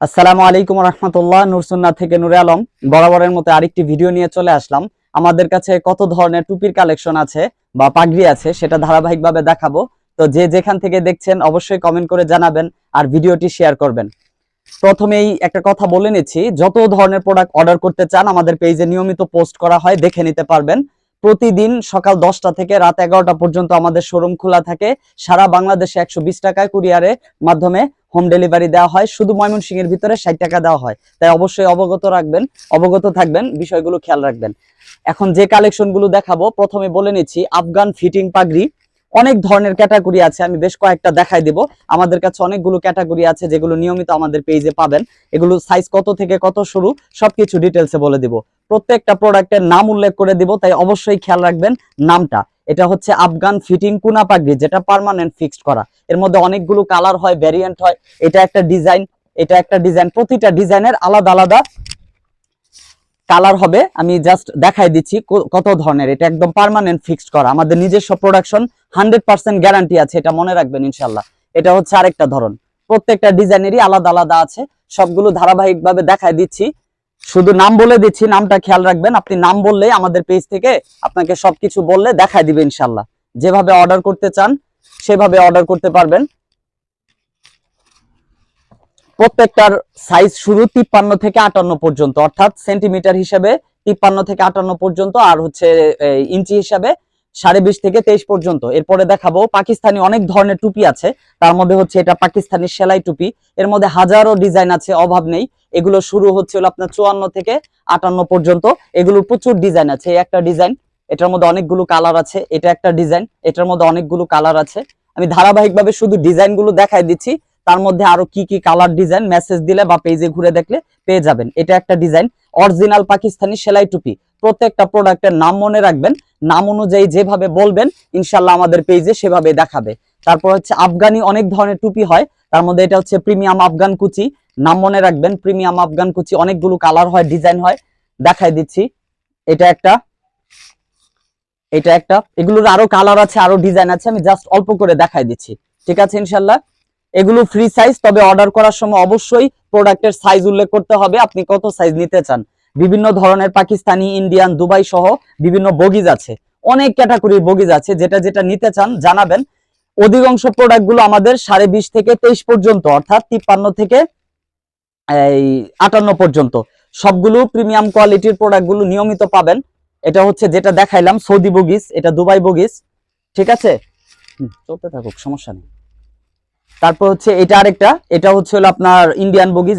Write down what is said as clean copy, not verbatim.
আসসালামু আলাইকুম রহমতুল্লাহ। নুরসুন্না থেকে নুরে আলম বরাবরের মতো আরেকটি ভিডিও নিয়ে চলে আসলাম। আমাদের কাছে কত ধরনের টুপির কালেকশন আছে বা পাগড়ি আছে সেটা ধারাবাহিকভাবে দেখাবো। তো যে যেখান থেকে দেখছেন অবশ্যই কমেন্ট করে জানাবেন আর ভিডিওটি শেয়ার করবেন। প্রথমেই একটা কথা বলে নিচ্ছি, যত ধরনের প্রোডাক্ট অর্ডার করতে চান আমাদের পেজে নিয়মিত পোস্ট করা হয়, দেখে নিতে পারবেন। প্রতিদিন সকাল 10টা থেকে রাত 11টা পর্যন্ত আমাদের শোরুম খোলা থাকে। সারা বাংলাদেশে 120 টাকায় কুরিয়ারের মাধ্যমে হোম ডেলিভারি দেওয়া হয়। শুধু ময়মনসিংহের ভিতরে 60 টাকা দেওয়া হয়। তাই অবশ্যই অবগত থাকবেন, বিষয়গুলো খেয়াল রাখবেন। এখন যে কালেকশনগুলো দেখাবো, প্রথমে বলে নিচ্ছি আফগান ফিটিং পাগড়ি। অনেক ধরনের ক্যাটাগরি আছে, আমি বেশ কয়েকটা দেখাই দেব। আমাদের কাছে অনেকগুলো ক্যাটাগরি আছে যেগুলো নিয়মিত আমাদের পেজে পাবেন। এগুলো সাইজ কত থেকে কত শুরু সবকিছু ডিটেলসে বলে দিব। প্রত্যেকটা প্রোডাক্টের নাম উল্লেখ করে দিব, তাই অবশ্যই খেয়াল রাখবেন নামটা। এটা হচ্ছে আফগান ফিটিং কুনা পাগড়ি, যেটা পার্মানেন্ট ফিক্সড করা। এর মধ্যে অনেকগুলো কালার হয়, ভ্যারিয়েন্ট হয়। এটা একটা ডিজাইন, এটা একটা ডিজাইন, প্রতিটা ডিজাইনের আলাদা আলাদা কালার হবে। আমি জাস্ট দেখাই দিচ্ছি কত ধরনের। এটা একদম পার্মানেন্ট ফিক্সড করা, আমাদের নিজস্ব প্রোডাকশন, 100% গ্যারান্টি আছে, এটা মনে রাখবেন ইনশাল্লাহ। এটা হচ্ছে আরেকটা ধরন, প্রত্যেকটা ডিজাইনেরই আলাদা আলাদা আছে। সবগুলো ধারাবাহিকভাবে দেখাই দিচ্ছি, শুধু নাম বলে দিচ্ছি, নামটা খেয়াল রাখবেন। আপনি নাম বললেই আমাদের পেজ থেকে আপনাকে সবকিছু বললে দেখাই দিবে ইনশাল্লাহ। যেভাবে অর্ডার করতে চান সেভাবে অর্ডার করতে পারবেন। প্রত্যেকটার সাইজ শুরু 53 থেকে 58 পর্যন্ত, অর্থাৎ সেন্টিমিটার হিসাবে 53 থেকে 58 পর্যন্ত, আর হচ্ছে ইঞ্চি হিসাবে 20.5 থেকে 23 পর্যন্ত। এরপরে দেখাবো পাকিস্তানি অনেক ধরনের টুপি আছে। তার মধ্যে হচ্ছে এটা পাকিস্তানি সেলাই টুপি। এর মধ্যে হাজারো ডিজাইন আছে, অভাব নেই। এগুলো শুরু হচ্ছে আপনার 54 থেকে 58 পর্যন্ত। এগুলোর প্রচুর ডিজাইন আছে। এই একটা ডিজাইন, এটার মধ্যে অনেকগুলো কালার আছে। এটা একটা ডিজাইন, এটার মধ্যে অনেকগুলো কালার আছে। আমি ধারাবাহিকভাবে শুধু ডিজাইনগুলো দেখাই দিচ্ছি, তার মধ্যে আরো কি কি কালার ডিজাইন মেসেজ দিলে বা পেজে ঘুরে দেখলে পেয়ে যাবেন। এটা একটা ডিজাইন, অরিজিনাল পাকিস্তানি সেলাই টুপি। প্রত্যেকটা প্রোডাক্টের নাম মনে রাখবেন, নাম অনুযায়ী যেভাবে বলবেন ইনশাল্লাহ আমাদের পেজে সেভাবে দেখাবে। তারপর হচ্ছে আফগানি অনেক ধরনের টুপি হয়, তার মধ্যে এটা হচ্ছে প্রিমিয়াম আফগান কুচি। নাম মনে রাখবেন, প্রিমিয়াম আফগান কুচি। অনেকগুলো কালার হয়, ডিজাইন হয়, দেখাই দিচ্ছি। এটা একটা, এটা একটা, এগুলোর আরো কালার আছে, আরো ডিজাইন আছে। আমি জাস্ট অল্প করে দেখাই দিচ্ছি, ঠিক আছে ইনশাল্লাহ। এগুলো ফ্রি সাইজ, তবে অর্ডার করার সময় অবশ্যই প্রোডাক্টের সাইজ উল্লেখ করতে হবে, আপনি কত সাইজ নিতে চান। বিভিন্ন ধরনের পাকিস্তানি, ইন্ডিয়ান, দুবাই সহ বিভিন্ন বগিজ আছে, অনেক ক্যাটাগরির বগিজ আছে। যেটা যেটা নিতে চান জানাবেন। অধিকাংশ প্রোডাক্টগুলো আমাদের 20.5 থেকে 23 পর্যন্ত, অর্থাৎ 53 থেকে 58 পর্যন্ত। সবগুলো প্রিমিয়াম কোয়ালিটির প্রোডাক্টগুলো নিয়মিত পাবেন। এটা হচ্ছে যেটা দেখাইলাম সৌদি বগিজ, এটা দুবাই বগিজ, ঠিক আছে, চলতে থাকুক সমস্যা নেই। তারপর হচ্ছে এটা আরেকটা, এটা হচ্ছে হলো আপনার ইন্ডিয়ান বগিজ।